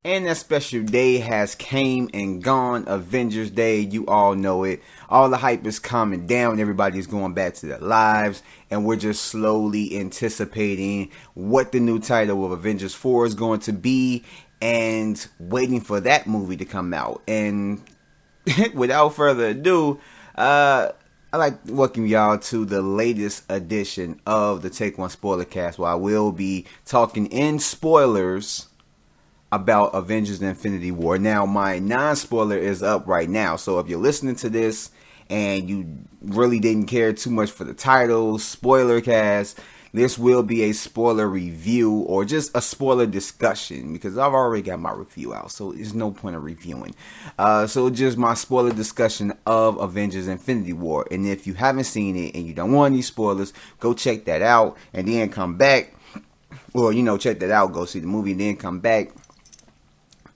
And that special day has came and gone. Avengers Day, you all know it. All the hype is calming down. Everybody's going back to their lives. And we're just slowly anticipating what the new title of Avengers 4 is going to be. And waiting for that movie to come out. And without further ado, I'd like to welcome y'all to the latest edition of the Take One Spoilercast, where I will be talking in spoilers about Avengers Infinity War. Now, my non-spoiler is up right now, so if you're listening to this and you really didn't care too much for the title, Spoilercast, this will be a spoiler review or just a spoiler discussion because I've already got my review out, so there's no point of reviewing. So just my spoiler discussion of Avengers Infinity War. And if you haven't seen it and you don't want any spoilers, go check that out and then come back. Or, check that out, go see the movie and then come back.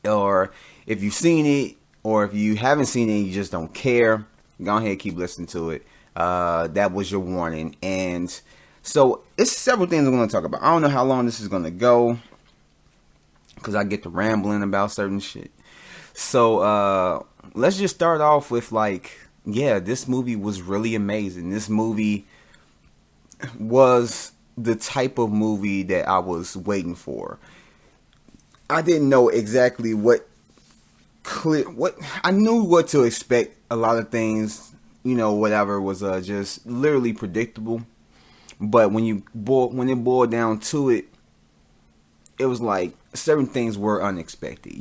Or if you've seen it, or if you haven't seen it and you just don't care, go ahead and keep listening to it. That was your warning. And so it's several things I'm going to talk about. I don't know how long this is going to go because I get to rambling about certain shit. So let's just start off with this movie was really amazing. This movie was the type of movie that I was waiting for. I didn't know exactly what I knew what to expect. A lot of things, whatever was just literally predictable. But when it boiled down to it, it was like certain things were unexpected.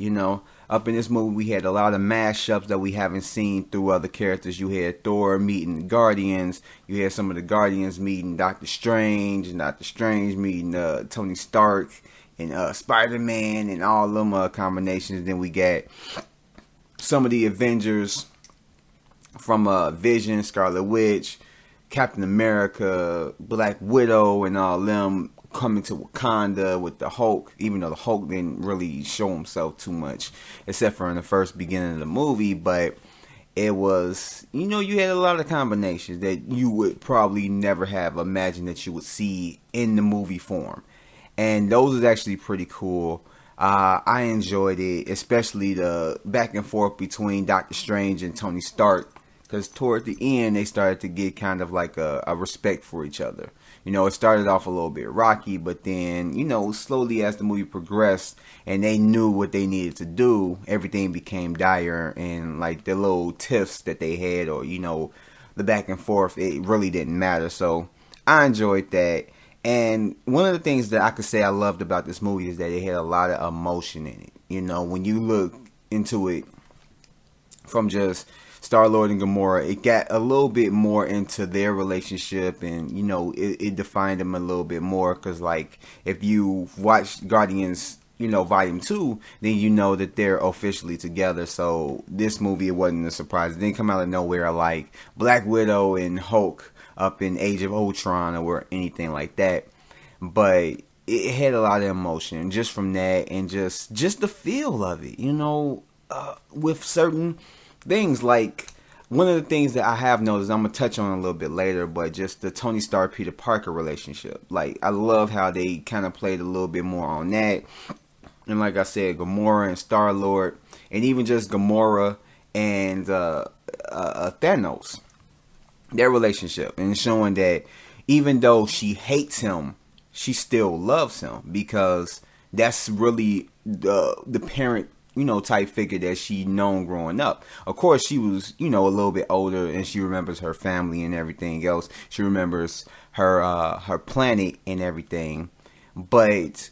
Up in this movie, we had a lot of mashups that we haven't seen through other characters. You had Thor meeting the Guardians. You had some of the Guardians meeting Doctor Strange, and Doctor Strange meeting Tony Stark and Spider-Man and all them combinations. Then we got some of the Avengers from Vision, Scarlet Witch, Captain America, Black Widow, and all them coming to Wakanda with the Hulk, even though the Hulk didn't really show himself too much, except for in the first beginning of the movie. But it was, you had a lot of combinations that you would probably never have imagined that you would see in the movie form. And those is actually pretty cool. I enjoyed it, especially the back and forth between Doctor Strange and Tony Stark. Because toward the end, they started to get kind of like a respect for each other. It started off a little bit rocky, but then, slowly as the movie progressed and they knew what they needed to do, everything became dire. And like the little tiffs that they had or, the back and forth, it really didn't matter. So I enjoyed that. And one of the things that I could say I loved about this movie is that it had a lot of emotion in it. When you look into it from just Star-Lord and Gamora, it got a little bit more into their relationship, and it defined them a little bit more. Because if you watch Guardians, Volume 2, then you know that they're officially together. So this movie, it wasn't a surprise. It didn't come out of nowhere like Black Widow and Hulk up in Age of Ultron or anything like that. But it had a lot of emotion just from that, and just the feel of it, with certain things. Like one of the things that I have noticed, I'm gonna touch on a little bit later, but just the Tony Stark Peter Parker relationship. Like I love how they kind of played a little bit more on that. And like I said, Gamora and Star-Lord, and even just Gamora and Thanos, their relationship, and showing that even though she hates him, she still loves him, because that's really the parent, type figure that she known growing up. Of course, she was, a little bit older, and she remembers her family and everything else. She remembers her planet and everything. But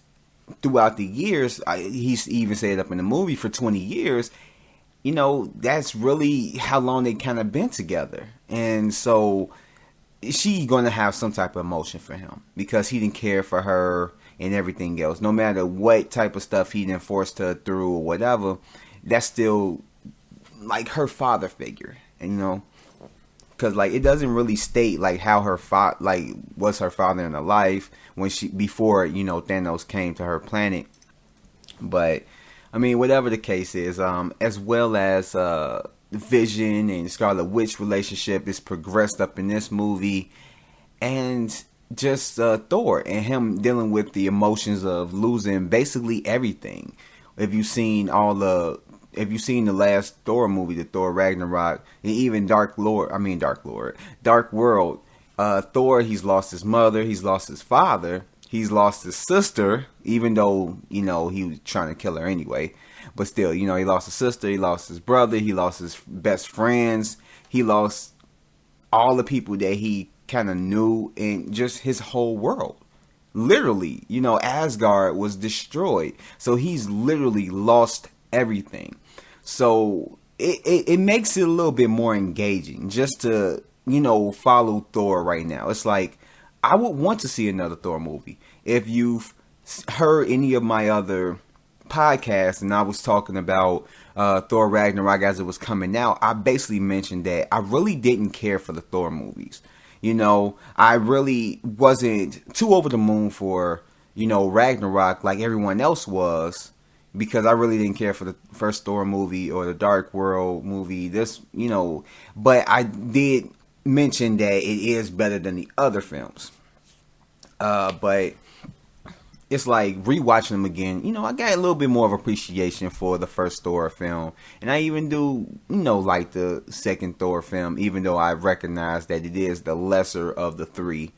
throughout the years, he's even said up in the movie, for 20 years, that's really how long they kind of been together. And so she going to have some type of emotion for him, because he didn't care for her and everything else. No matter what type of stuff he didn't force her through or whatever, that's still like her father figure, because it doesn't really state how her was her father in her life when before Thanos came to her planet. But I mean, whatever the case is, as well as Vision and Scarlet Witch relationship is progressed up in this movie, and just Thor and him dealing with the emotions of losing basically everything. if you've seen if you've seen the last Thor movie, the Thor Ragnarok, and even Dark World, Thor, he's lost his mother, he's lost his father, he's lost his sister, even though, he was trying to kill her anyway. But still, he lost his sister, he lost his brother, he lost his best friends, he lost all the people that he kind of knew in just his whole world. Literally, Asgard was destroyed. So he's literally lost everything. So it makes it a little bit more engaging just to, follow Thor right now. It's like, I would want to see another Thor movie. If you've heard any of my other podcasts and I was talking about Thor Ragnarok as it was coming out, I basically mentioned that I really didn't care for the Thor movies. I really wasn't too over the moon for, Ragnarok like everyone else was, because I really didn't care for the first Thor movie or the Dark World movie. But I did mention that it is better than the other films. But it's like rewatching them again, I got a little bit more of appreciation for the first Thor film. And I even do, like the second Thor film, even though I recognize that it is the lesser of the three.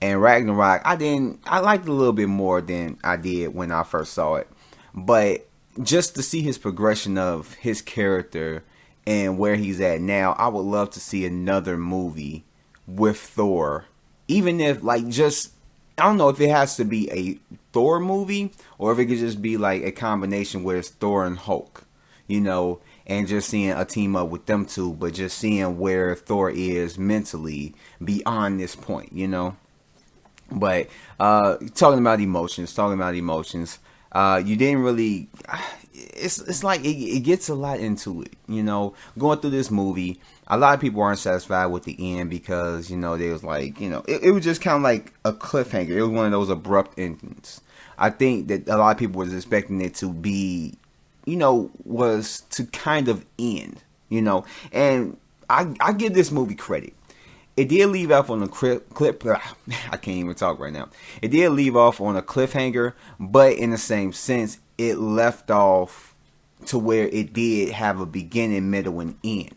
And Ragnarok, I liked it a little bit more than I did when I first saw it. But just to see his progression of his character and where he's at now, I would love to see another movie with Thor. Even if, I don't know if it has to be a Thor movie or if it could just be like a combination where it's Thor and Hulk, and just seeing a team up with them two, but just seeing where Thor is mentally beyond this point, But talking about emotions, you didn't really. It's like it gets a lot into it, Going through this movie, a lot of people aren't satisfied with the end because they was like, it was just kind of like a cliffhanger. It was one of those abrupt endings. I think that a lot of people was expecting it to be, was to kind of end, And I give this movie credit. It did leave off on a I can't even talk right now. It did leave off on a cliffhanger, but in the same sense, it left off to where it did have a beginning, middle, and end.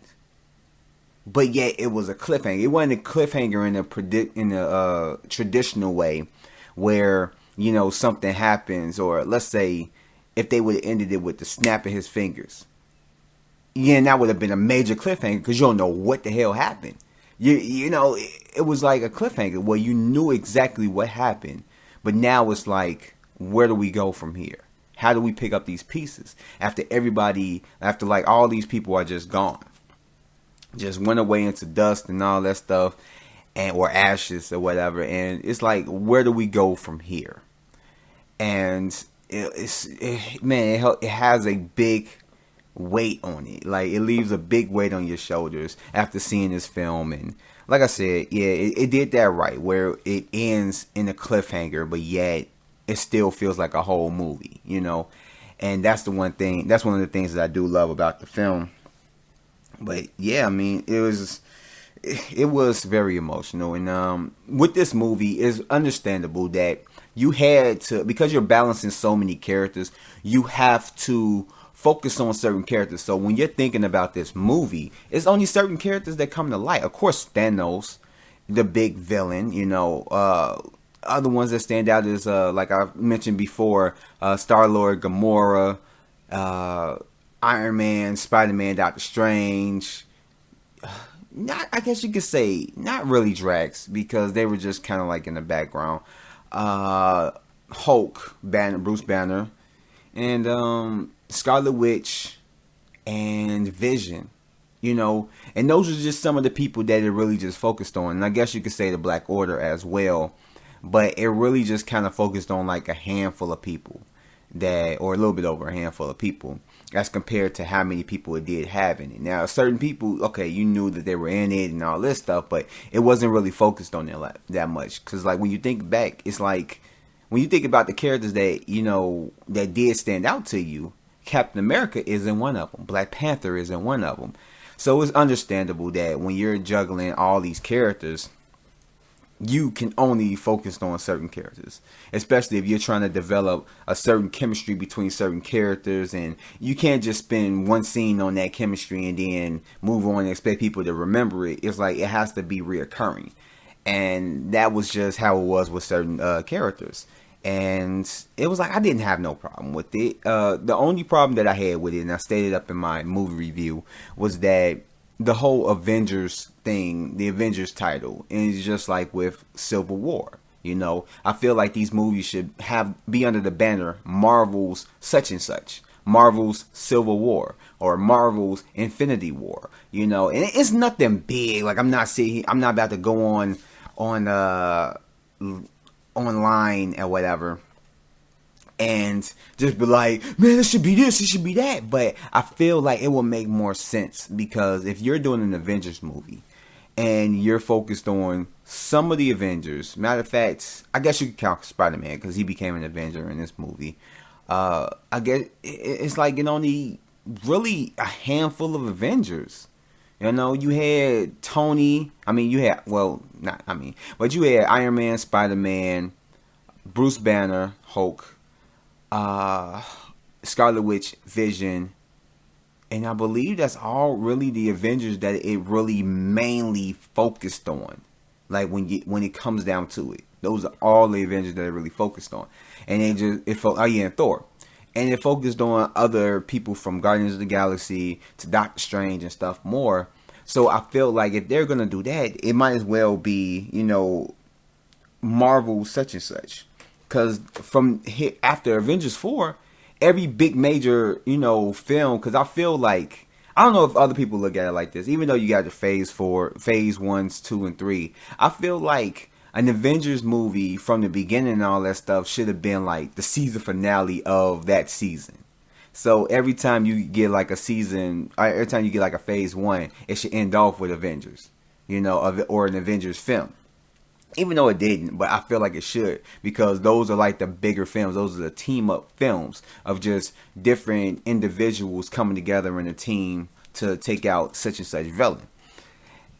But yet it was a cliffhanger. It wasn't a cliffhanger in a traditional way, where something happens, or let's say if they would have ended it with the snap of his fingers. Yeah, that would have been a major cliffhanger because you don't know what the hell happened. It was like a cliffhanger where you knew exactly what happened, but now it's like, where do we go from here? How do we pick up these pieces after all these people are just gone, just went away into dust and all that stuff, or ashes or whatever, and it's like, where do we go from here? And it has a big weight on it. Like, it leaves a big weight on your shoulders after seeing this film. And like I said, it did that right, where it ends in a cliffhanger, but yet it still feels like a whole movie, and that's one of the things that I do love about the film. But yeah, it was very emotional. And with this movie, it's understandable that you had to, because you're balancing so many characters, you have to focus on certain characters. So when you're thinking about this movie, it's only certain characters that come to light. Of course, Thanos, the big villain, other ones that stand out is, like I mentioned before, Star-Lord, Gamora, Iron Man, Spider-Man, Doctor Strange. I guess you could say, not really Drax, because they were just kind of like in the background. Hulk, Bruce Banner, and Scarlet Witch, and Vision. And those are just some of the people that it really just focused on. And I guess you could say the Black Order as well. But it really just kind of focused on like a handful of people, or a little bit over a handful of people, as compared to how many people it did have in it. Now, certain people, okay, you knew that they were in it and all this stuff, but it wasn't really focused on it that much. Because like when you think back, it's like, when you think about the characters that, that did stand out to you, Captain America isn't one of them. Black Panther isn't one of them. So it's understandable that when you're juggling all these characters, you can only focus on certain characters, especially if you're trying to develop a certain chemistry between certain characters, and you can't just spend one scene on that chemistry and then move on and expect people to remember it. It's like it has to be reoccurring, and that was just how it was with certain characters. And it was like I didn't have no problem with it. The only problem that I had with it, and I stated up in my movie review, was that the whole Avengers thing, the Avengers title, and it's just like with Civil War. You know, I feel like these movies should be under the banner Marvel's such and such, Marvel's Civil War, or Marvel's Infinity War. You know, and it's nothing big. Like I'm not about to go on online or whatever and just be like, man, it should be this, it should be that. But I feel like it will make more sense, because if you're doing an Avengers movie and you're focused on some of the Avengers, matter of fact, I guess you could count Spider-Man because he became an Avenger in this movie. I guess it's like it only really a handful of Avengers. You know, you had Tony. I mean, you had, well, not, I mean, but you had Iron Man, Spider-Man, Bruce Banner, Hulk, Scarlet Witch, Vision, and I believe that's all really the Avengers that it really mainly focused on. Like when it comes down to it, those are all the Avengers that it really focused on. And and Thor. And it focused on other people from Guardians of the Galaxy to Doctor Strange and stuff more. So I feel like if they're going to do that, it might as well be, you know, Marvel such and such. Because after Avengers 4, every big major, you know, film, because I feel like, I don't know if other people look at it like this, even though you got the phase 1s, 2, and 3, I feel like an Avengers movie from the beginning and all that stuff should have been like the season finale of that season. So every time you get like a season, every time you get like a phase 1, it should end off with Avengers, you know, or an Avengers film. Even though it didn't, but I feel like it should, because those are like the bigger films. Those are the team up films of just different individuals coming together in a team to take out such and such villain.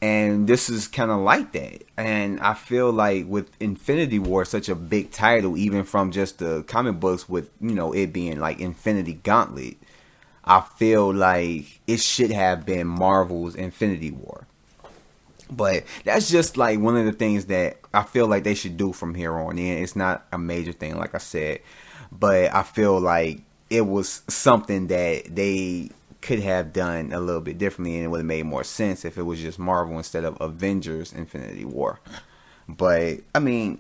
And this is kind of like that. And I feel like with Infinity War, such a big title, even from just the comic books, with, you know, it being like Infinity Gauntlet, I feel like it should have been Marvel's Infinity War. But that's just like one of the things that I feel like they should do from here on in. It's not a major thing, like I said, but I feel like it was something that they could have done a little bit differently, and it would have made more sense if it was just Marvel instead of Avengers Infinity War. But I mean,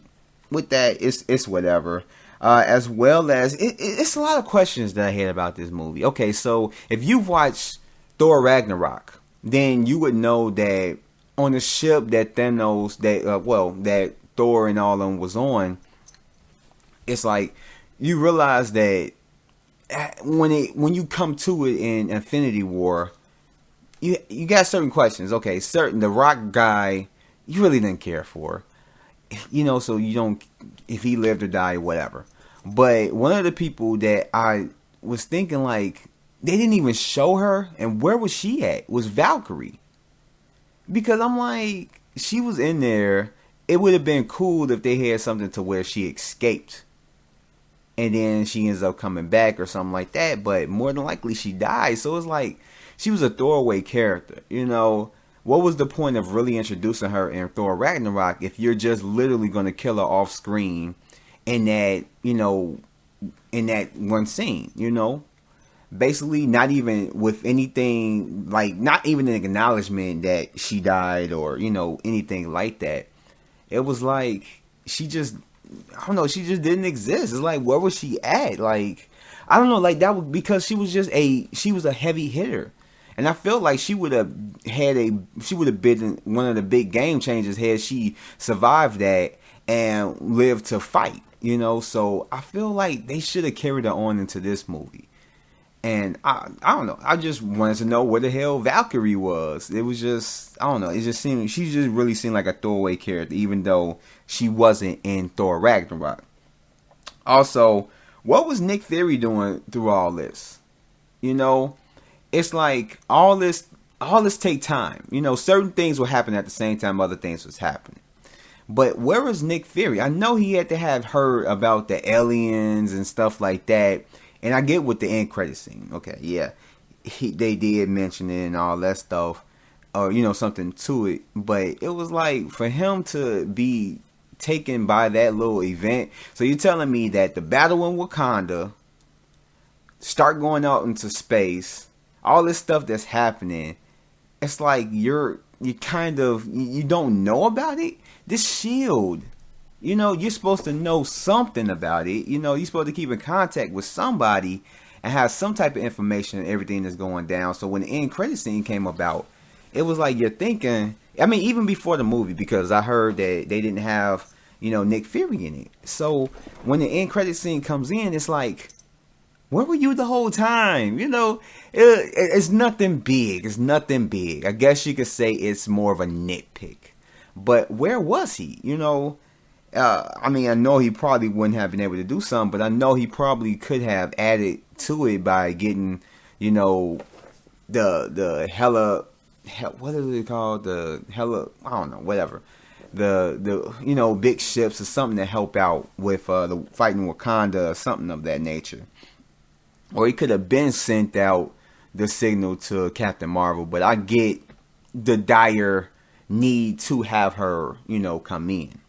with that, it's whatever. As well as it's a lot of questions that I had about this movie. Okay, so if you've watched Thor Ragnarok, then you would know that on the ship that Thanos, that Thor and all of them was on, it's like you realize that when you come to it in Infinity War, you got certain questions. Okay, the Rock guy, you really didn't care for, you know, so you don't, if he lived or died, whatever. But one of the people that I was thinking, like, they didn't even show her, and where was she at? Was Valkyrie. Because I'm like, she was in there. It would have been cool if they had something to where she escaped, and then she ends up coming back or something like that. But more than likely she died. So it's like she was a throwaway character. You know, what was the point of really introducing her in Thor Ragnarok if you're just literally going to kill her off screen in that, you know, in that one scene, you know? Basically, not even with anything, like, not even an acknowledgement that she died or, you know, anything like that. It was like, she just, I don't know, she just didn't exist. It's like, where was she at? Like, I don't know, like, that was because she was a heavy hitter. And I feel like she would have been one of the big game changers had she survived that and lived to fight, you know? So I feel like they should have carried her on into this movie. And I don't know. I just wanted to know where the hell Valkyrie was. It was just, I don't know. It just seemed, she just really seemed like a throwaway character, even though she wasn't in Thor Ragnarok. Also, what was Nick Fury doing through all this? You know, it's like all this take time. You know, certain things will happen at the same time other things was happening. But where was Nick Fury? I know he had to have heard about the aliens and stuff like that. And I get with the end credit scene. Okay, yeah. They did mention it and all that stuff. Or, something to it. But it was like, for him to be taken by that little event. So you're telling me that the battle in Wakanda, start going out into space, all this stuff that's happening, it's like you don't know about it. This shield, you're supposed to know something about it. You're supposed to keep in contact with somebody and have some type of information and everything that's going down. So when the end credit scene came about, it was like you're thinking, I mean, even before the movie, because I heard that they didn't have, Nick Fury in it. So when the end credit scene comes in, it's like, where were you the whole time? It's nothing big. It's nothing big. I guess you could say it's more of a nitpick. But where was he? I mean, I know he probably wouldn't have been able to do something, but I know he probably could have added to it by getting, the hella, what is it called? The hella, I don't know, whatever. The big ships or something to help out with the fighting Wakanda or something of that nature. Or he could have been sent out the signal to Captain Marvel, but I get the dire need to have her, come in.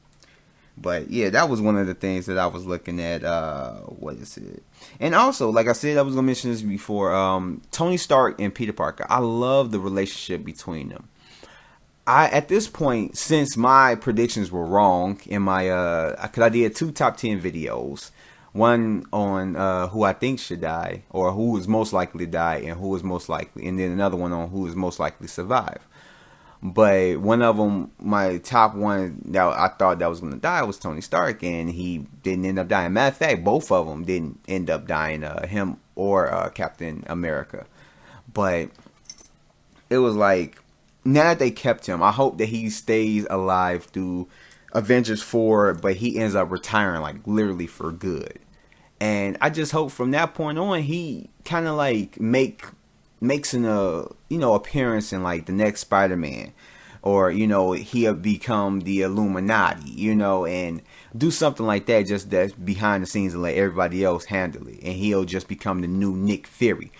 But yeah, that was one of the things that I was looking at. What is it? And also, like I said, I was gonna mention this before. Tony Stark and Peter Parker. I love the relationship between them. At this point, since my predictions were wrong in my because I did 2 top 10 videos. One on who I think should die, or who is most likely to die, and who is most likely, and then another one on who is most likely to survive. But one of them, my top one that I thought that was going to die was Tony Stark, and he didn't end up dying. Matter of fact, both of them didn't end up dying, him or Captain America. But it was like, now that they kept him, I hope that he stays alive through Avengers 4, but he ends up retiring, like, literally for good. And I just hope from that point on, he kind of like makes an appearance in like the next Spider-Man, or he'll become the Illuminati, and do something like that, just that's behind the scenes, and let everybody else handle it, and he'll just become the new Nick Fury.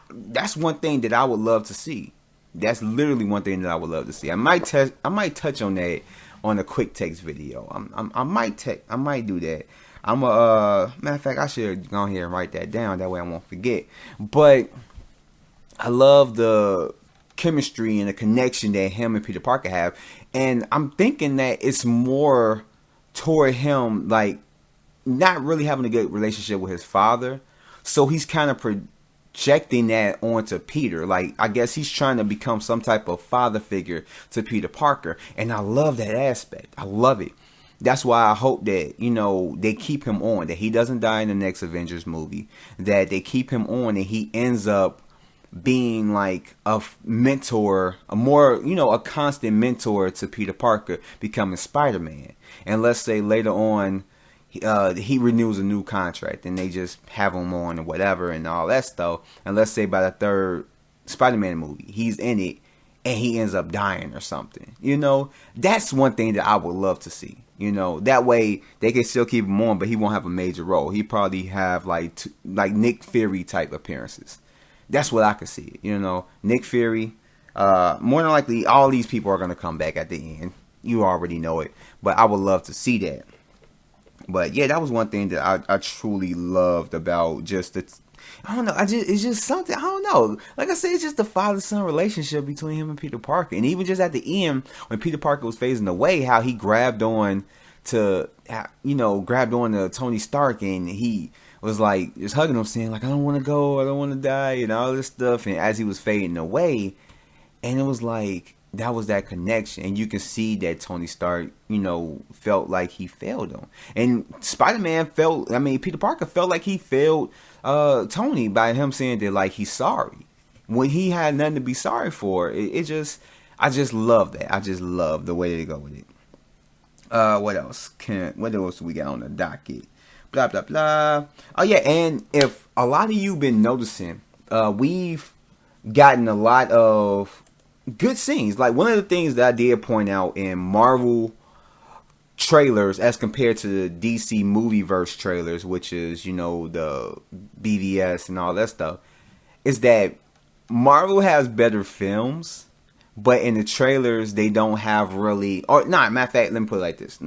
That's one thing that I would love to see. That's literally one thing that I would love to see. I might touch on that on a quick takes video. I might do that. Matter of fact, I should go ahead and write that down. That way I won't forget. But I love the chemistry and the connection that him and Peter Parker have. And I'm thinking that it's more toward him, like, not really having a good relationship with his father. So he's kind of projecting that onto Peter. Like, I guess he's trying to become some type of father figure to Peter Parker. And I love that aspect. I love it. That's why I hope that, they keep him on, that he doesn't die in the next Avengers movie, that they keep him on and he ends up being like a mentor, a constant mentor to Peter Parker, becoming Spider-Man. And let's say later on, he renews a new contract and they just have him on or whatever and all that stuff. And let's say by the 3rd Spider-Man movie, he's in it and he ends up dying or something. That's one thing that I would love to see. That way they can still keep him on, but he won't have a major role. He probably have like Nick Fury type appearances. That's what I could see. Nick Fury. More than likely, all these people are gonna come back at the end. You already know it, but I would love to see that. But yeah, that was one thing that I truly loved about just the. I don't know. It's just something. I don't know. Like I said, it's just the father-son relationship between him and Peter Parker, and even just at the end when Peter Parker was phasing away, how he grabbed on to Tony Stark, and he was like just hugging him, saying like, "I don't want to go, I don't want to die," and all this stuff. And as he was fading away, and it was like that was that connection, and you can see that Tony Stark, felt like he failed him, and Peter Parker felt like he failed Tony by him saying that like he's sorry when he had nothing to be sorry for. I just love that. I just love the way they go with it. What else we got on the docket? Blah blah blah. Oh yeah, and if a lot of you been noticing, we've gotten a lot of good scenes. Like one of the things that I did point out in Marvel trailers as compared to the DC movieverse trailers, which is, you know, the BVS and all that stuff, is that Marvel has better films, but in the trailers they don't have really, or not, matter of fact, let me put it like this.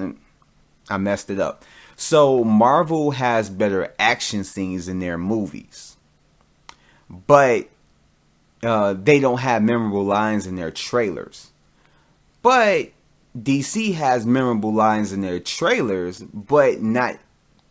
I messed it up. So Marvel has better action scenes in their movies, but they don't have memorable lines in their trailers. But DC has memorable lines in their trailers, but not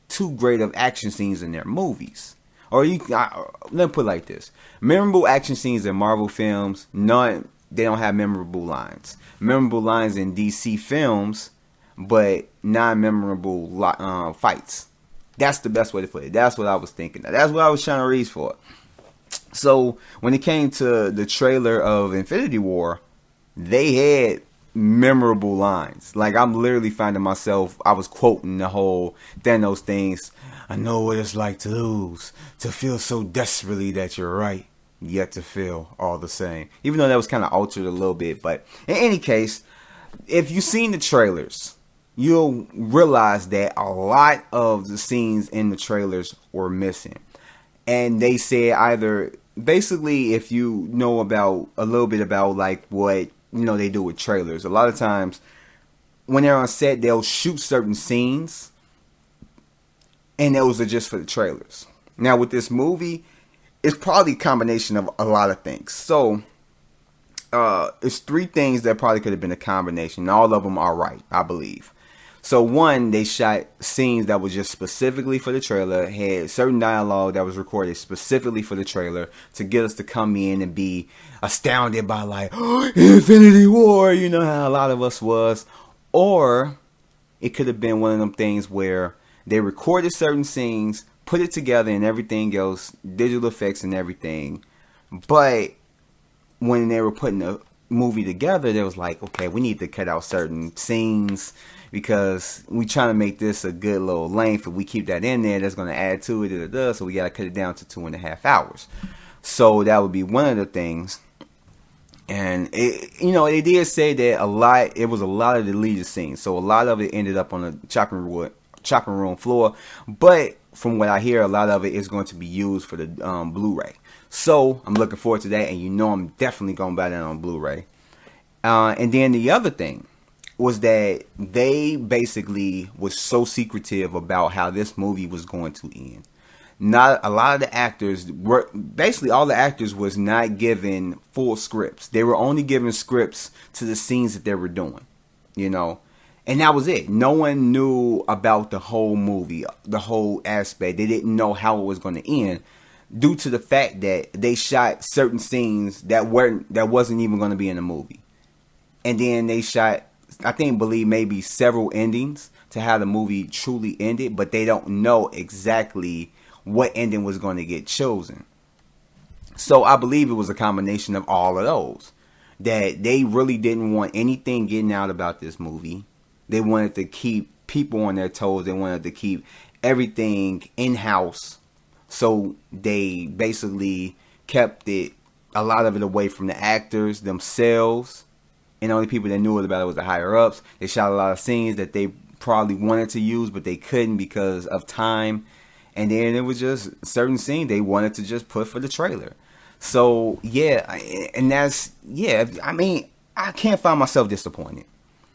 too great of action scenes in their movies. Or let me put it like this: memorable action scenes in Marvel films, none. They don't have memorable lines. Memorable lines in DC films, but non-memorable fights. That's the best way to put it. That's what I was thinking. That's what I was trying to reach for. So when it came to the trailer of Infinity War, they had memorable lines. Like, I'm literally finding myself, I was quoting the whole Thanos things. I know what it's like to lose, to feel so desperately that you're right, yet to feel all the same. Even though that was kind of altered a little bit. But in any case, if you've seen the trailers, you'll realize that a lot of the scenes in the trailers were missing. And they said either, basically, if you know about a little bit about like what, you know, they do with trailers, a lot of times when they're on set, they'll shoot certain scenes and those are just for the trailers. Now with this movie, it's probably a combination of a lot of things. So it's three things that probably could have been a combination. All of them are right, I believe. So one, they shot scenes that was just specifically for the trailer, had certain dialogue that was recorded specifically for the trailer to get us to come in and be astounded by like, oh, Infinity War, you know how a lot of us was. Or it could have been one of them things where they recorded certain scenes, put it together and everything else, digital effects and everything. But when they were putting the movie together, they was like, okay, we need to cut out certain scenes because we trying to make this a good little length. If we keep that in there, that's going to add to it. So we got to cut it down to 2.5 hours. So that would be one of the things. And it, you know, they did say that it was a lot of deleted scenes. So a lot of it ended up on the chopping room floor. But from what I hear, a lot of it is going to be used for the Blu-ray. So I'm looking forward to that. And you know, I'm definitely going to buy that on Blu-ray. And then the other thing was that they basically was so secretive about how this movie was going to end. Not a lot of the actors were, basically all the actors was not given full scripts. They were only given scripts to the scenes that they were doing, you know, and that was it. No one knew about the whole movie, the whole aspect. They didn't know how it was going to end due to the fact that they shot certain scenes that wasn't even going to be in the movie. And then they shot, believe maybe several endings to how the movie truly ended, but they don't know exactly what ending was going to get chosen. So I believe it was a combination of all of those. That they really didn't want anything getting out about this movie. They wanted to keep people on their toes. They wanted to keep everything in-house. So they basically kept a lot of it away from the actors themselves. And the only people that knew about it was the higher-ups. They shot a lot of scenes that they probably wanted to use, but they couldn't because of time. And then it was just certain scenes they wanted to just put for the trailer. So, yeah, and that's, yeah, I mean, I can't find myself disappointed.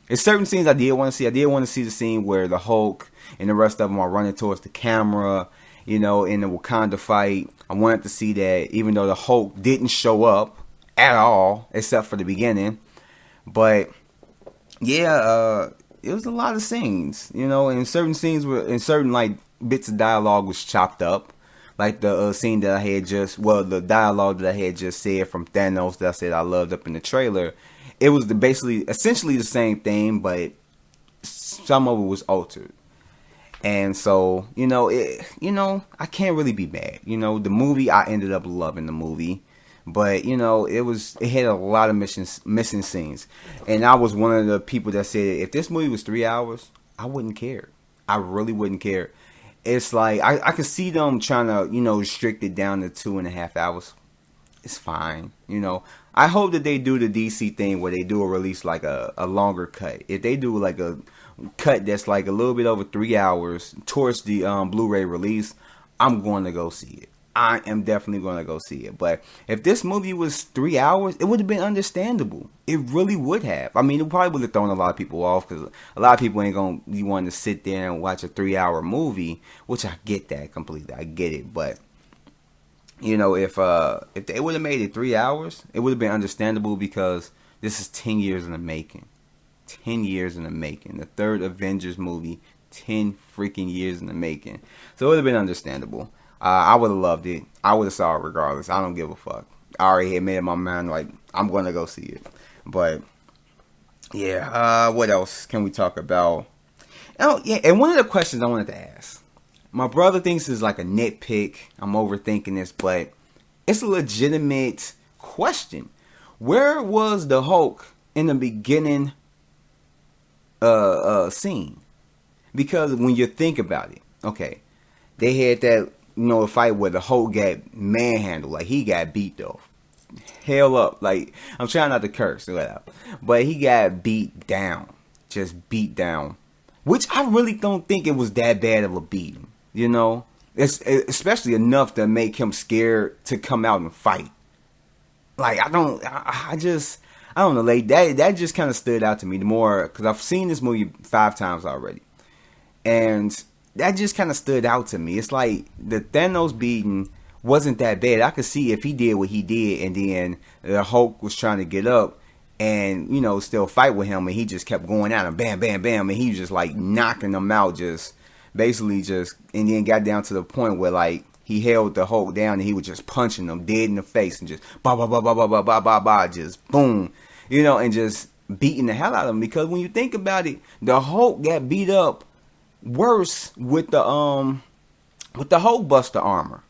There's certain scenes I did want to see. I did want to see the scene where the Hulk and the rest of them are running towards the camera, you know, in the Wakanda fight. I wanted to see that, even though the Hulk didn't show up at all, except for the beginning. But, yeah, it was a lot of scenes, you know, and certain scenes were, in certain, like, bits of dialogue was chopped up. Like the scene that I had the dialogue that I had just said from Thanos that I said I loved up in the trailer. It was essentially the same thing, but some of it was altered. And so, you know, I can't really be mad. You know, the movie, I ended up loving the movie. But, you know, it had a lot of missing scenes. And I was one of the people that said, if this movie was 3 hours, I wouldn't care. I really wouldn't care. It's like, I can see them trying to, you know, restrict it down to 2.5 hours. It's fine. You know, I hope that they do the DC thing where they do a release like a longer cut. If they do like a cut that's like a little bit over 3 hours towards the Blu-ray release, I'm going to go see it. I am definitely going to go see it. But if this movie was 3 hours, it would have been understandable. It really would have. I mean, it probably would have thrown a lot of people off because a lot of people ain't going to be wanting to sit there and watch a 3-hour movie, which I get that completely. I get it. But, you know, if they would have made it 3 hours, it would have been understandable because this is 10 years in the making. 10 years in the making. The third Avengers movie, 10 freaking years in the making. So it would have been understandable. I would have loved it. I would have saw it regardless. I don't give a fuck. I already had made up my mind, like, I'm going to go see it. But, yeah, what else can we talk about? Oh, yeah, and one of the questions I wanted to ask. My brother thinks it's like a nitpick. I'm overthinking this, but it's a legitimate question. Where was the Hulk in the beginning scene? Because when you think about it, okay, they had that, you know, a fight where the Hulk got manhandled, like he got beat though, hell up, like I'm trying not to curse or whatever, but he got beat down, just beat down, which I really don't think it was that bad of a beating, you know, it's especially enough to make him scared to come out and fight. Like I don't know, like that just kind of stood out to me the more because I've seen this movie 5 times already, and that just kind of stood out to me. It's like the Thanos beating wasn't that bad. I could see if he did what he did and then the Hulk was trying to get up and, you know, still fight with him and he just kept going at him, bam, bam, bam, and he was just like knocking them out, just basically just, and then got down to the point where like he held the Hulk down and he was just punching them dead in the face and just ba ba ba ba ba ba ba ba ba, just boom, you know, and just beating the hell out of him. Because when you think about it, the Hulk got beat up worse with the Hulk Buster armor,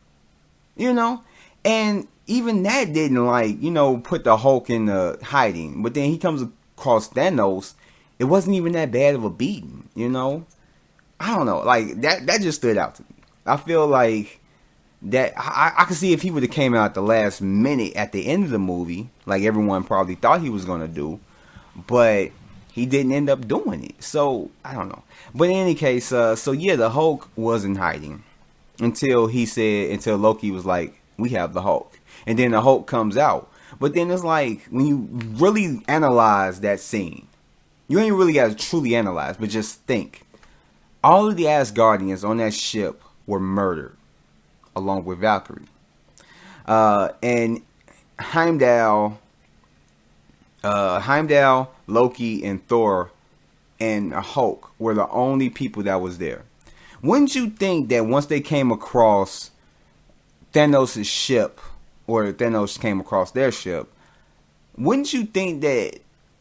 you know, and even that didn't, like, you know, put the Hulk in the hiding. But then he comes across Thanos, it wasn't even that bad of a beating, you know. I don't know, like that just stood out to me. I feel like that I could see if he would have came out at the last minute at the end of the movie, like everyone probably thought he was gonna do, but he didn't end up doing it. So I don't know. But in any case, so yeah, the Hulk was in hiding until Loki was like, we have the Hulk. And then the Hulk comes out. But then it's like, when you really analyze that scene, you ain't really got to truly analyze, but just think. All of the Asgardians on that ship were murdered, along with Valkyrie. And Heimdall, Loki, and Thor and Hulk were the only people that was there. Wouldn't you think that once they came across Thanos' ship, or Thanos came across their ship, wouldn't you think that,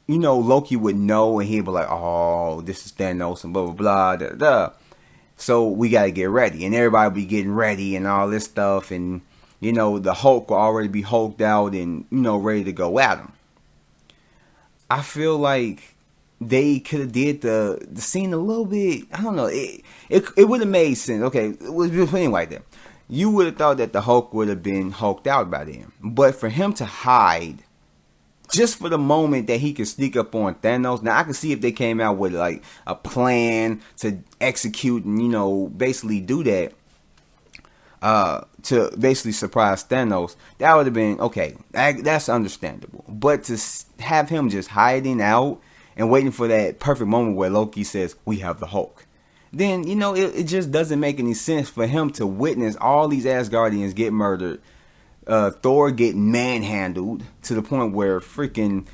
you know, Loki would know and he'd be like, oh, this is Thanos and blah, blah, blah, da, da. So we got to get ready. And everybody will be getting ready and all this stuff. And, you know, the Hulk will already be hulked out and, you know, ready to go at him. I feel like they could have did the scene a little bit, I don't know, it would have made sense. Okay, it was plenty like that. You would have thought that the Hulk would have been hulked out by then. But for him to hide, just for the moment that he could sneak up on Thanos, now I can see if they came out with like a plan to execute and, you know, basically do that, to basically surprise Thanos, that would have been okay. That's understandable. But to have him just hiding out and waiting for that perfect moment where Loki says, we have the Hulk, then, you know, it just doesn't make any sense for him to witness all these Asgardians get murdered, Thor get manhandled to the point where freaking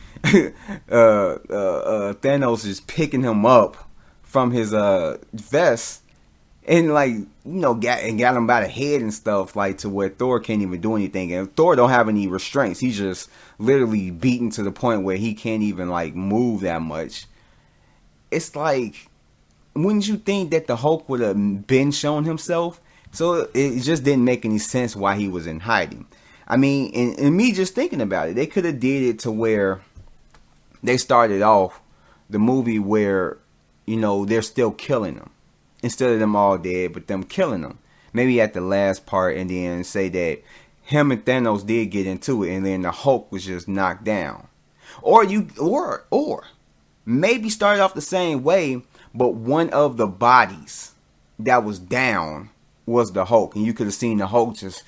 Thanos is picking him up from his vest and, like, you know, got him by the head and stuff, like, to where Thor can't even do anything. And Thor don't have any restraints. He's just literally beaten to the point where he can't even, like, move that much. It's like, wouldn't you think that the Hulk would have been shown himself? So it just didn't make any sense why he was in hiding. I mean, and me just thinking about it, they could have did it to where they started off the movie where, you know, they're still killing him. Instead of them all dead, but them killing them. Maybe at the last part, and then say that him and Thanos did get into it, and then the Hulk was just knocked down. Or maybe started off the same way, but one of the bodies that was down was the Hulk, and you could have seen the Hulk just,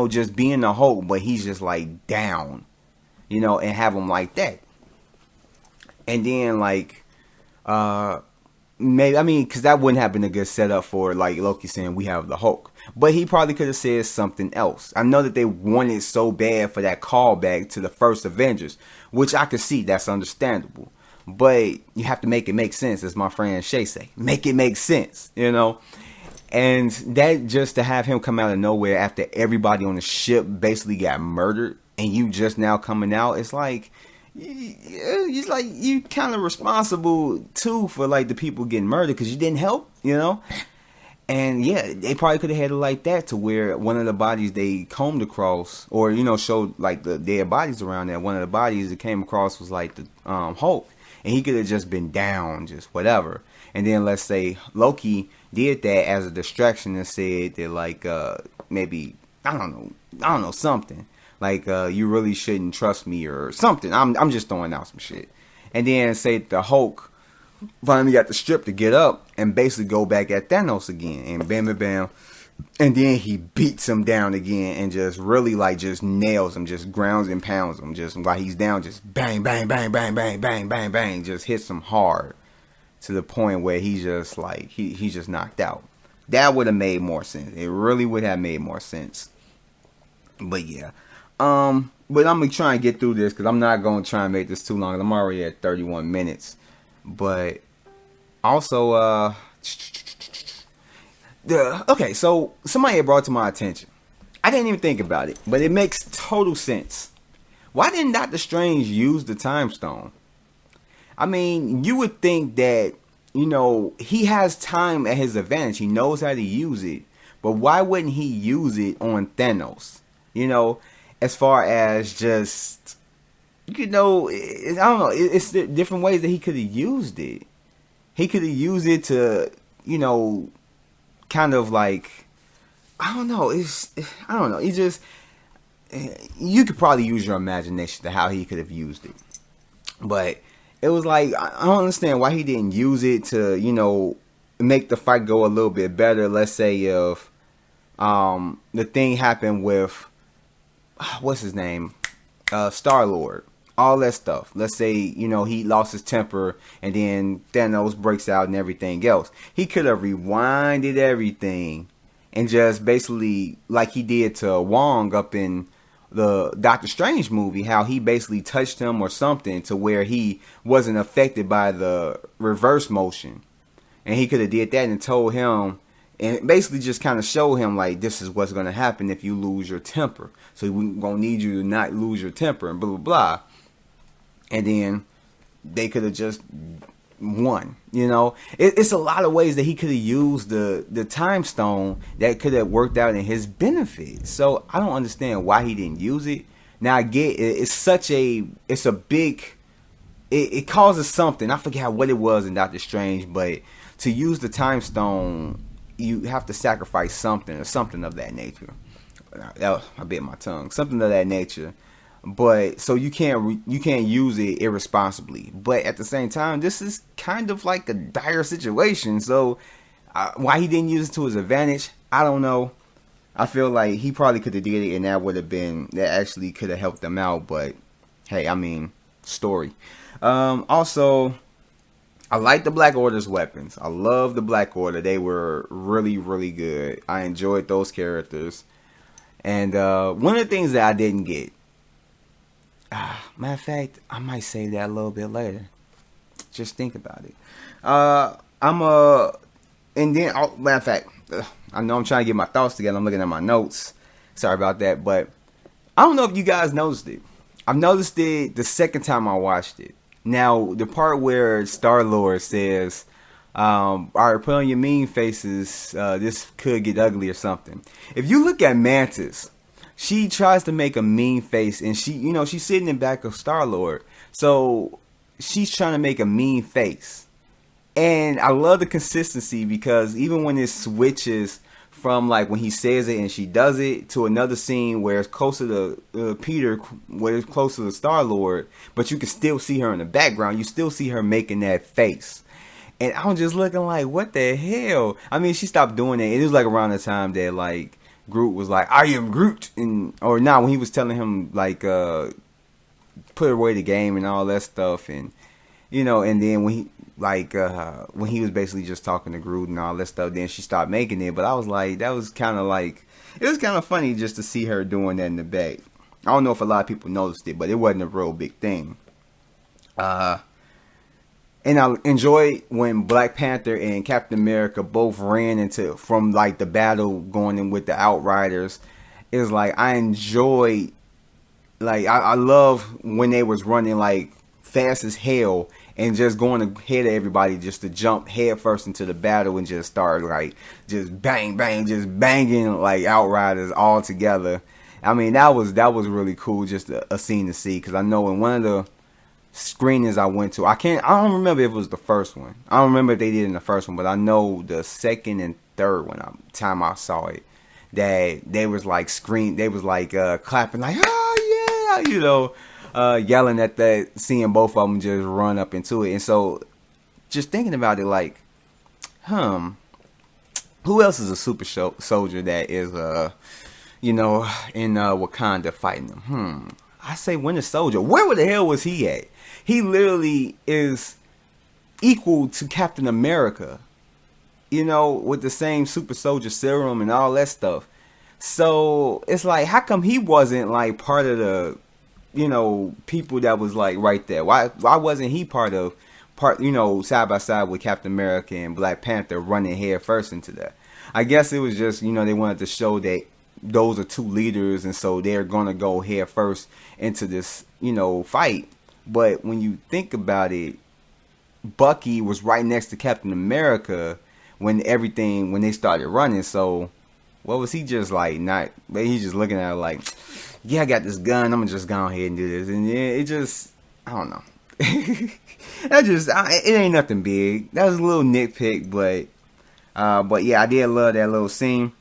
just being the Hulk, but he's just like down, and have him like that. And then maybe, because that wouldn't have been a good setup for like Loki saying we have the Hulk. But he probably could have said something else. I know that they wanted so bad for that callback to the first Avengers, which I could see. That's understandable. But you have to make it make sense, as my friend Shay say. Make it make sense, And that just to have him come out of nowhere after everybody on the ship basically got murdered, and you just now coming out, it's like, you kind of responsible too for like the people getting murdered because you didn't help, And yeah, they probably could have had it like that, to where one of the bodies they combed across, or showed like the dead bodies around there. One of the bodies that came across was like the Hulk, and he could have just been down, just whatever. And then let's say Loki did that as a distraction and said that like maybe I don't know something like you really shouldn't trust me or something. I'm just throwing out some shit. And then say the Hulk finally got the strip to get up and basically go back at Thanos again, and bam, bam, bam, and then he beats him down again and just really like just nails him, just grounds and pounds him, just while he's down, just bang, bang, bang, bang, bang, bang, bang, bang, just hits him hard to the point where he's just like he's just knocked out. That would have made more sense. It really would have made more sense. But yeah, but I'm gonna try and get through this because I'm not gonna try and make this too long. I'm already at 31 minutes. But also, okay, so somebody had brought to my attention. I didn't even think about it, but it makes total sense. Why didn't Doctor Strange use the Time Stone? I mean, you would think that, he has time at his advantage. He knows how to use it. But why wouldn't he use it on Thanos? As far as just... I don't know. It's the different ways that he could have used it. He could have used it to, kind of like, I don't know. I don't know. It's just, you could probably use your imagination to how he could have used it. But it was like, I don't understand why he didn't use it to, make the fight go a little bit better. Let's say if the thing happened with, what's his name? Star-Lord. All that stuff. Let's say, he lost his temper and then Thanos breaks out and everything else. He could have rewinded everything and just basically, like he did to Wong up in the Doctor Strange movie, how he basically touched him or something to where he wasn't affected by the reverse motion. And he could have did that and told him, and basically just kind of show him like, this is what's going to happen if you lose your temper. So we're going to need you to not lose your temper and blah, blah, blah. And then they could have just won, It's a lot of ways that he could have used the Time Stone that could have worked out in his benefit. So I don't understand why he didn't use it. Now I get it, it's a big, it causes something. I forget what it was in Doctor Strange, but to use the Time Stone, you have to sacrifice something or something of that nature. I bit my tongue. Something of that nature. But so you can't use it irresponsibly. But at the same time, this is kind of like a dire situation. So why he didn't use it to his advantage, I don't know. I feel like he probably could have did it, and that actually could have helped them out. But hey, I mean, story. Also, I like the Black Order's weapons. I love the Black Order. They were really, really good. I enjoyed those characters. And one of the things that I didn't get, matter of fact, I might say that a little bit later. Just think about it. Matter of fact, I know I'm trying to get my thoughts together. I'm looking at my notes. Sorry about that, but I don't know if you guys noticed it. I've noticed it the second time I watched it. Now, the part where Star-Lord says, all right, put on your mean faces, this could get ugly or something. If you look at Mantis, she tries to make a mean face, and she's sitting in back of Star-Lord. So she's trying to make a mean face. And I love the consistency, because even when it switches from like when he says it and she does it to another scene where it's closer to Peter, where it's closer to Star-Lord, but you can still see her in the background. You still see her making that face. And I was just looking like, what the hell? I mean, she stopped doing it. It was like around the time that like Groot was like, I am Groot. Or not, when he was telling him like, put away the game and all that stuff. And, you know, and then when he, like, when he was basically just talking to Groot and all that stuff, then she stopped making it. But I was like, that was kind of like, it was kind of funny just to see her doing that in the back. I don't know if a lot of people noticed it, but it wasn't a real big thing. And I enjoyed when Black Panther and Captain America both ran into, from like the battle going in with the Outriders. It was like, I enjoyed, like, I love when they was running like fast as hell and just going ahead of everybody just to jump head first into the battle and just start like, just bang, bang, just banging like Outriders all together. I mean, that was really cool, just a scene to see, because I know in one of the screenings I went to, I don't remember if it was the first one. I don't remember if they did it in the first one, but I know the second and third time I saw it, that they was like clapping like, oh yeah, you know, yelling at that, seeing both of them just run up into it. And so just thinking about it, like, who else is a super soldier that is you know, in Wakanda fighting them? I say Winter Soldier. Where the hell was he at? He literally is equal to Captain America, you know, with the same super soldier serum and all that stuff. So it's like, how come he wasn't like part of the, you know, people that was like right there? Why wasn't he you know, side by side with Captain America and Black Panther running head first into that? I guess it was just, you know, they wanted to show that those are two leaders, and so they're gonna go head first into this, you know, fight. But when you think about it, Bucky was right next to Captain America when they started running. So what was he just like? Not, he's just looking at it like, yeah, I got this gun, I'm gonna just go ahead and do this. And yeah, it just, I don't know. It ain't nothing big. That was a little nitpick, but yeah, I did love that little scene.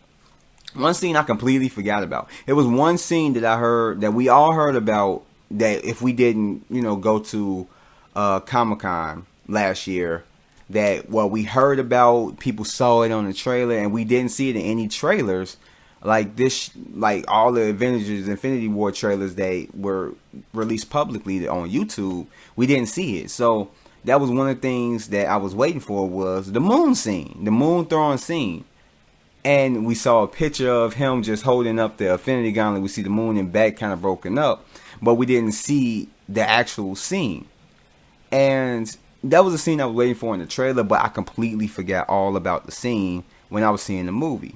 One scene I completely forgot about. It was one scene that I heard, that we all heard about, that if we didn't, you know, go to Comic-Con last year, that what we heard about, people saw it on the trailer, and we didn't see it in any trailers. Like this, like all the Avengers Infinity War trailers that were released publicly on YouTube, we didn't see it. So that was one of the things that I was waiting for, was the moon scene, the moon throwing scene. And we saw a picture of him just holding up the Infinity Gauntlet. We see the moon and back kind of broken up, but we didn't see the actual scene. And that was a scene I was waiting for in the trailer, but I completely forgot all about the scene when I was seeing the movie.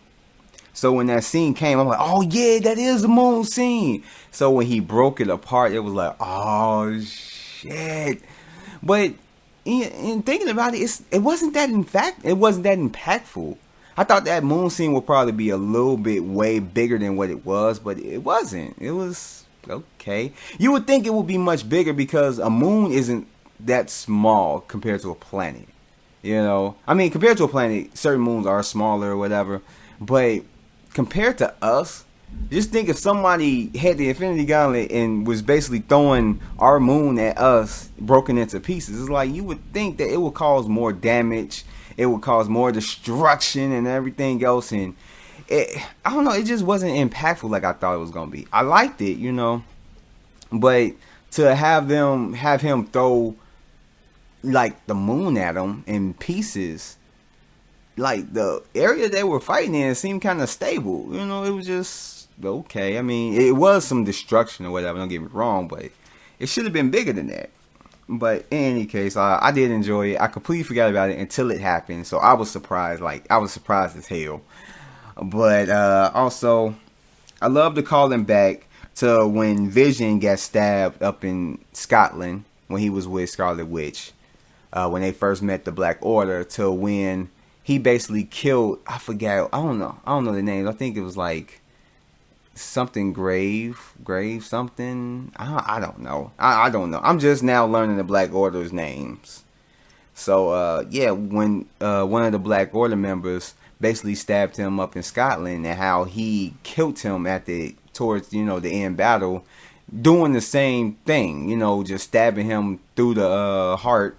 So when that scene came, I'm like, oh yeah, that is the moon scene. So when he broke it apart, it was like, oh shit. But in thinking about it, it wasn't that impactful. I thought that moon scene would probably be a little bit way bigger than what it was, but it wasn't. It was okay. You would think it would be much bigger because a moon isn't that small compared to a planet. You know, I mean, compared to a planet, certain moons are smaller or whatever, but compared to us, just think if somebody had the Infinity Gauntlet and was basically throwing our moon at us, broken into pieces, it's like you would think that it would cause more damage. It would cause more destruction and everything else. And I don't know, it just wasn't impactful like I thought it was going to be. I liked it, you know. But to have him throw like the moon at him in pieces, like the area they were fighting in seemed kind of stable. You know, it was just okay. I mean, it was some destruction or whatever, don't get me wrong, but it should have been bigger than that. But in any case, I did enjoy it. I completely forgot about it until it happened. So I was surprised. Like, I was surprised as hell. But also, I love to call him back to when Vision got stabbed up in Scotland when he was with Scarlet Witch. When they first met the Black Order, to when he basically killed, I forgot, I don't know the names. I think it was like something grave something. I don't know. I don't know. I'm just now learning the Black Order's names. So yeah, when one of the Black Order members basically stabbed him up in Scotland, and how he killed him towards the end battle, doing the same thing, just stabbing him through the heart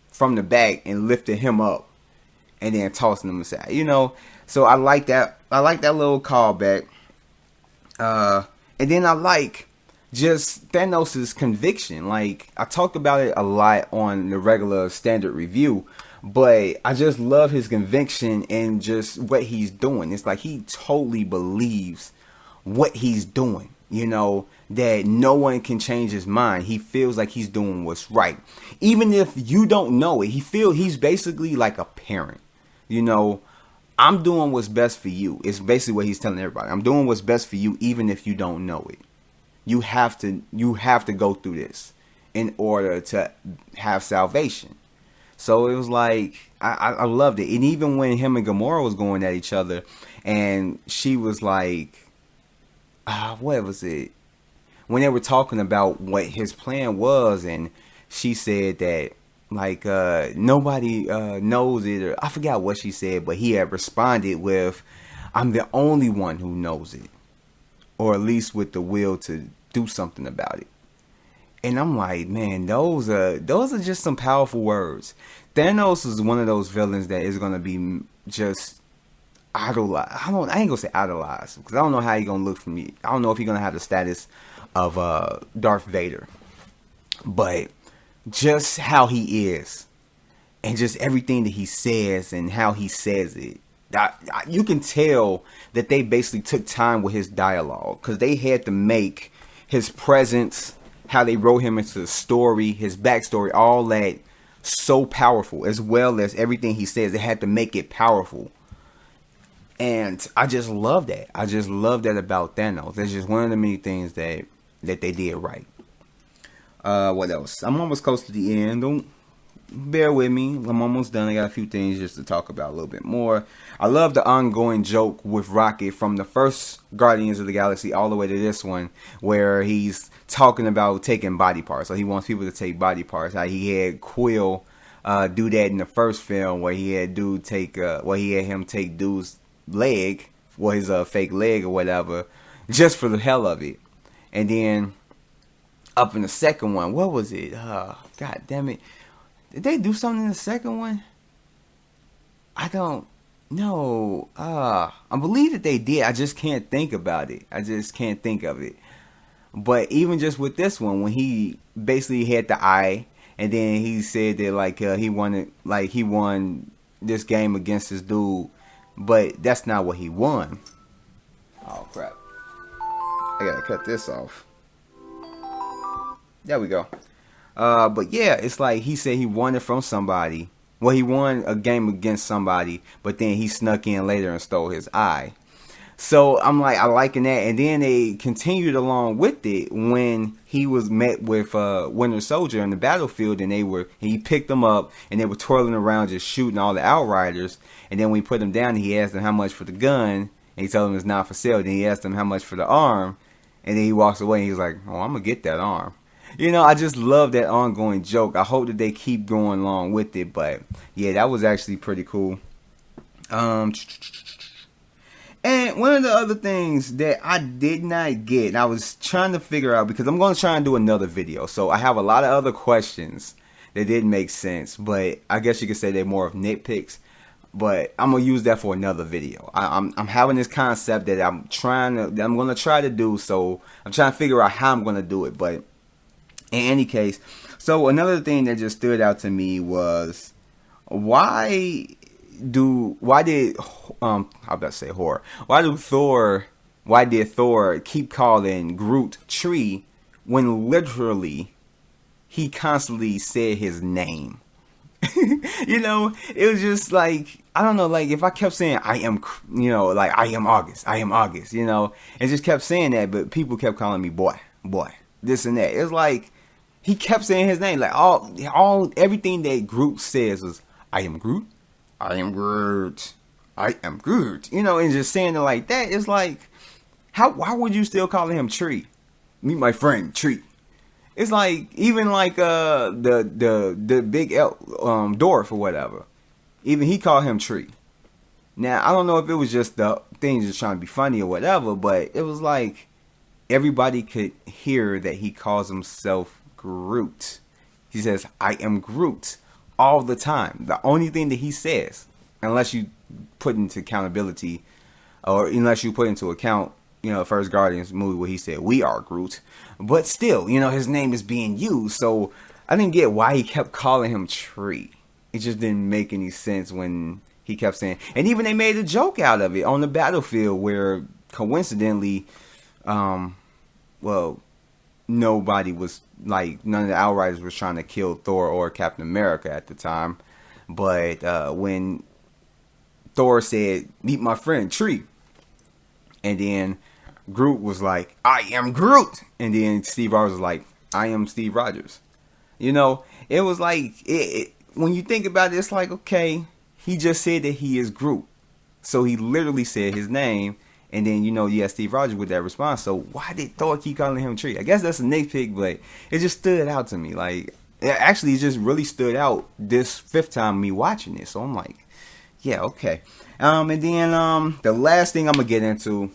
from the back and lifting him up and then tossing him aside. So I like that. I like that little callback. And then I like just Thanos' conviction. Like, I talked about it a lot on the regular standard review, but I just love his conviction and just what he's doing. It's like he totally believes what he's doing, that no one can change his mind. He feels like he's doing what's right. Even if you don't know it, he's basically like a parent. I'm doing what's best for you. It's basically what he's telling everybody. I'm doing what's best for you, even if you don't know it. You have to go through this in order to have salvation. So it was like, I loved it. And even when him and Gamora was going at each other, and she was like, what was it? When they were talking about what his plan was, and she said that, like, nobody knows it, or I forgot what she said, but he had responded with, I'm the only one who knows it, or at least with the will to do something about it. And I'm like, man, those are just some powerful words. Thanos is one of those villains that is gonna be just idolized. I ain't gonna say idolized, because I don't know how he's gonna look for me. I don't know if he's gonna have the status of Darth Vader, but just how he is, and just everything that he says and how he says it, you can tell that they basically took time with his dialogue, because they had to make his presence, how they wrote him into the story, his backstory, all that so powerful, as well as everything he says. They had to make it powerful. And I just love that. I just love that about Thanos. It's just one of the many things that they did right. What else? I'm almost close to the end. Don't bear with me. I'm almost done. I got a few things just to talk about a little bit more. I love the ongoing joke with Rocket from the first Guardians of the Galaxy all the way to this one, where he's talking about taking body parts. So he wants people to take body parts. How he had Quill do that in the first film, where he had him take dude's leg, or his fake leg or whatever, just for the hell of it. And then up in the second one, what was it? God damn it. Did they do something in the second one? I don't know. I believe that they did. I just can't think about it. I just can't think of it. But even just with this one, when he basically had the eye, and then he said that he won this game against this dude, but that's not what he won. Oh crap. I gotta cut this off. There we go. But yeah, it's like he said he won it from somebody. Well, he won a game against somebody, but then he snuck in later and stole his eye. So I'm like, I liking that. And then they continued along with it when he was met with Winter Soldier in the battlefield, and he picked them up, and they were twirling around just shooting all the Outriders. And then when he put them down, he asked them how much for the gun, and he told them it's not for sale. Then he asked them how much for the arm, and then he walks away and he's like, oh, I'm gonna get that arm. I just love that ongoing joke. I hope that they keep going along with it. But yeah, that was actually pretty cool. And one of the other things that I did not get, and I was trying to figure out, because I'm going to try and do another video. So I have a lot of other questions that didn't make sense, but I guess you could say they're more of nitpicks. But I'm gonna use that for another video. I'm having this concept that I'm gonna try to do. So I'm trying to figure out how I'm gonna do it. But in any case, so another thing that just stood out to me was why did Thor keep calling Groot Tree when literally he constantly said his name? It was just like, I don't know, like if I kept saying I am August, and just kept saying that, but people kept calling me boy, this and that. It's like he kept saying his name, like everything that Groot says was, I am Groot, I am Groot, I am Groot, and just saying it like that. It's like, why would you still call him Tree? Meet my friend Tree. It's like, even like the big elf, dwarf or whatever, even he called him Tree. Now, I don't know if it was just the thing just trying to be funny or whatever, but it was like everybody could hear that he calls himself Groot. He says, I am Groot all the time. The only thing that he says, unless you put into accountability or unless you put into account, First Guardians movie where he said, we are Groot. But still, his name is being used. So I didn't get why he kept calling him Tree. It just didn't make any sense when he kept saying, and even they made a joke out of it on the battlefield where coincidentally, nobody was like, none of the Outriders was trying to kill Thor or Captain America at the time. But when Thor said, meet my friend Tree, and then Groot was like, I am Groot. And then Steve Rogers was like, I am Steve Rogers. It was like, when you think about it, it's like, okay, he just said that he is Groot. So he literally said his name. And then, you had Steve Rogers with that response. So why did Thor keep calling him Tree? I guess that's a nitpick, but it just stood out to me. Like, it just really stood out this fifth time me watching it. So I'm like, yeah, okay. And then the last thing I'm going to get into,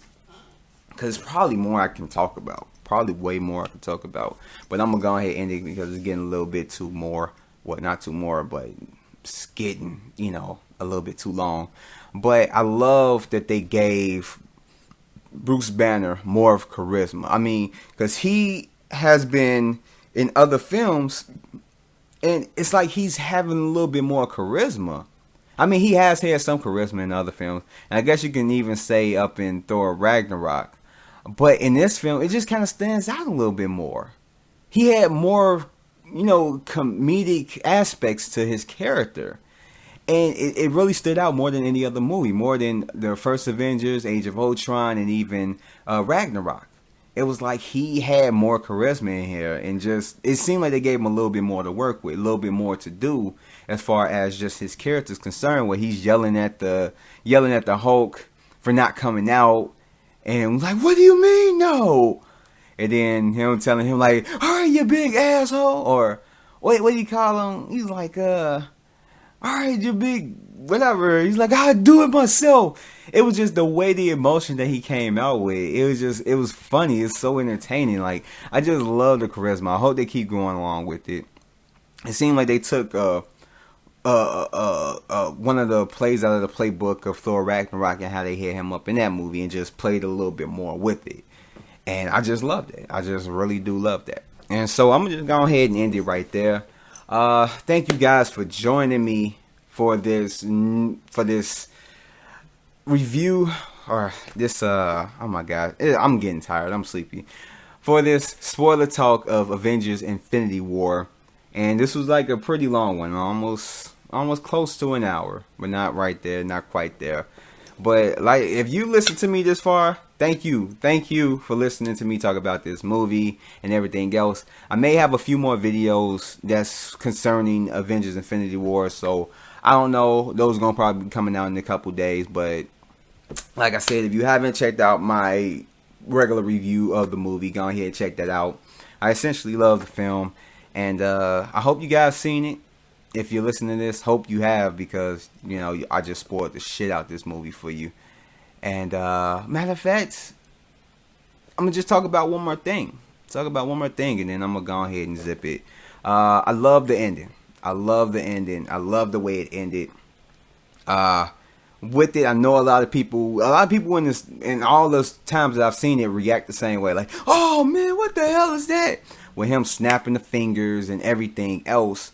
because probably more I can talk about. Probably way more I can talk about. But I'm going to go ahead and end it because it's getting a little bit too more. Well, not too more, but it's getting, a little bit too long. But I love that they gave Bruce Banner more of charisma. I mean, because he has been in other films, and it's like he's having a little bit more charisma. I mean, he has had some charisma in other films, and I guess you can even say up in Thor Ragnarok. But in this film, it just kind of stands out a little bit more. He had more, comedic aspects to his character. And it really stood out more than any other movie, more than the first Avengers, Age of Ultron, and even Ragnarok. It was like he had more charisma in here, and just it seemed like they gave him a little bit more to work with, a little bit more to do as far as just his character's concerned. Where he's yelling at the Hulk for not coming out, and like, what do you mean no? And then him telling him like, all right, you big asshole, or what do you call him? He's like, all right, you big whatever. He's like, I'll do it myself. It was just the way the emotion that he came out with. It was funny. It's so entertaining. Like, I just love the charisma. I hope they keep going along with it. It seemed like they took one of the plays out of the playbook of Thor Ragnarok and how they had him up in that movie and just played a little bit more with it. And I just loved it. I just really do love that. And so I'm gonna just go ahead and end it right there. Thank you guys for joining me for this review, or this oh my god, I'm getting tired, I'm sleepy, for this spoiler talk of Avengers Infinity War. And this was like a pretty long one, almost close to an hour, but not right there, not quite there. But like, if you listen to me this far, thank you for listening to me talk about this movie and everything else. I may have a few more videos that's concerning Avengers Infinity War, so I don't know, those are gonna probably be coming out in a couple days. But like I said, if you haven't checked out my regular review of the movie, go ahead and check that out. I essentially love the film, and I hope you guys seen it. If you're listening to this, hope you have, because I just spoiled the shit out this movie for you. And matter of fact, I'm gonna just talk about one more thing. And then I'm gonna go ahead and zip it. I love the ending. I love the way it ended. With it, I know a lot of people in all those times that I've seen it react the same way. Like, oh man, what the hell is that? With him snapping the fingers and everything else.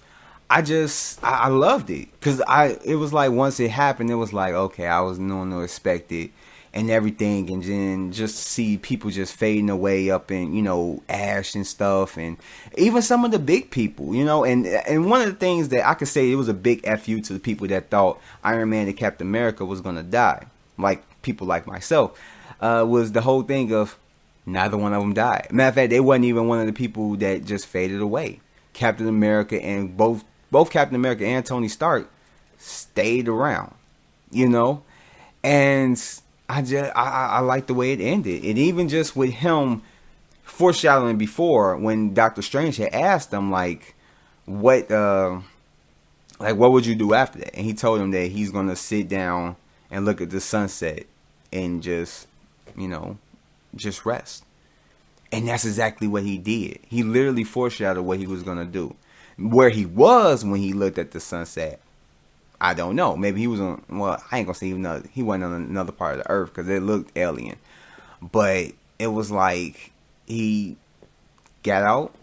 I loved it, because it was like, once it happened, it was like, okay, I was known to expect it and everything, and then just see people just fading away up in ash and stuff, and even some of the big people, and one of the things that I could say, it was a big FU to the people that thought Iron Man and Captain America was gonna die, like people like myself, was the whole thing of neither one of them died. Matter of fact, they wasn't even one of the people that just faded away. Captain America and both Captain America and Tony Stark stayed around, and I like the way it ended. And even just with him foreshadowing before, when Doctor Strange had asked him like, what would you do after that? And he told him that he's gonna sit down and look at the sunset and just, just rest. And that's exactly what he did. He literally foreshadowed what he was going to do. Where he was when he looked at the sunset, I don't know. Maybe he was on, well, I ain't going to say he wasn't on another part of the earth because it looked alien. But it was like he got out,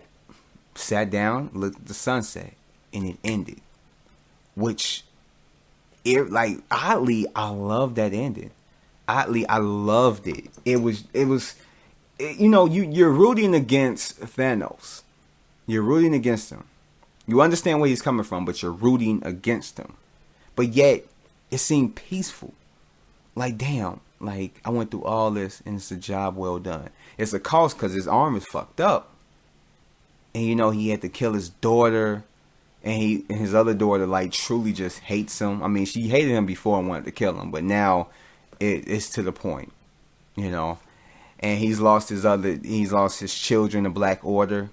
sat down, looked at the sunset, and it ended. Which, oddly, I love that ending. Oddly, I loved it. You're rooting against Thanos. You're rooting against him. You understand where he's coming from, but you're rooting against him. But yet, it seemed peaceful. Like, damn, like, I went through all this, and it's a job well done. It's a cost because his arm is fucked up. And, he had to kill his daughter. And his other daughter, like, truly just hates him. I mean, she hated him before and wanted to kill him. But now, it's to the point, And he's lost his children, the Black Order.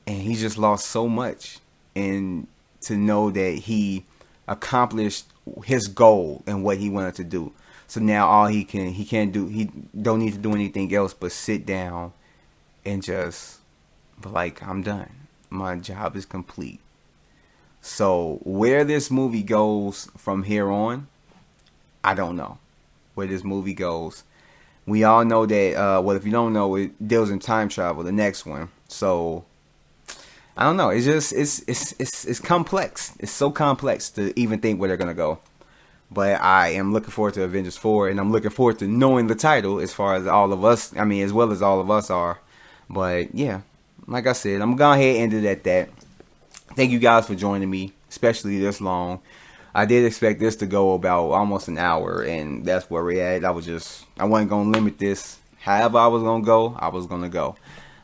And he just lost so much. And to know that he accomplished his goal and what he wanted to do. So now all he don't need to do anything else but sit down and just be like, I'm done. My job is complete. So where this movie goes from here on, I don't know where this movie goes. We all know that, if you don't know, it deals in time travel, the next one. So I don't know. It's just, it's complex. It's so complex to even think where they're going to go. But I am looking forward to Avengers 4, and I'm looking forward to knowing the title as far as all of us, as well as all of us are. But yeah, like I said, I'm going to go ahead and end it at that. Thank you guys for joining me, especially this long. I did expect this to go about almost an hour, and that's where we're at. I wasn't going to limit this. However I was going to go, I was going to go.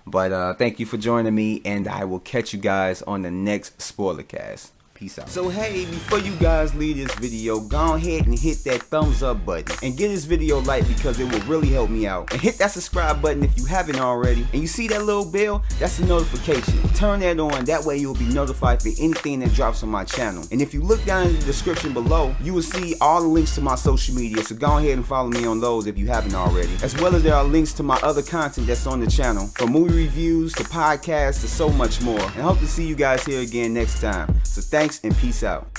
But thank you for joining me, and I will catch you guys on the next SPOILERCAST. Peace out. So hey, before you guys leave this video, go ahead and hit that thumbs up button and give this video a like because it will really help me out. And hit that subscribe button if you haven't already. And you see that little bell? That's the notification. Turn that on. That way you'll be notified for anything that drops on my channel. And if you look down in the description below, you will see all the links to my social media. So go ahead and follow me on those if you haven't already. As well as there are links to my other content that's on the channel. From movie reviews to podcasts to so much more. And I hope to see you guys here again next time. So thanks and peace out.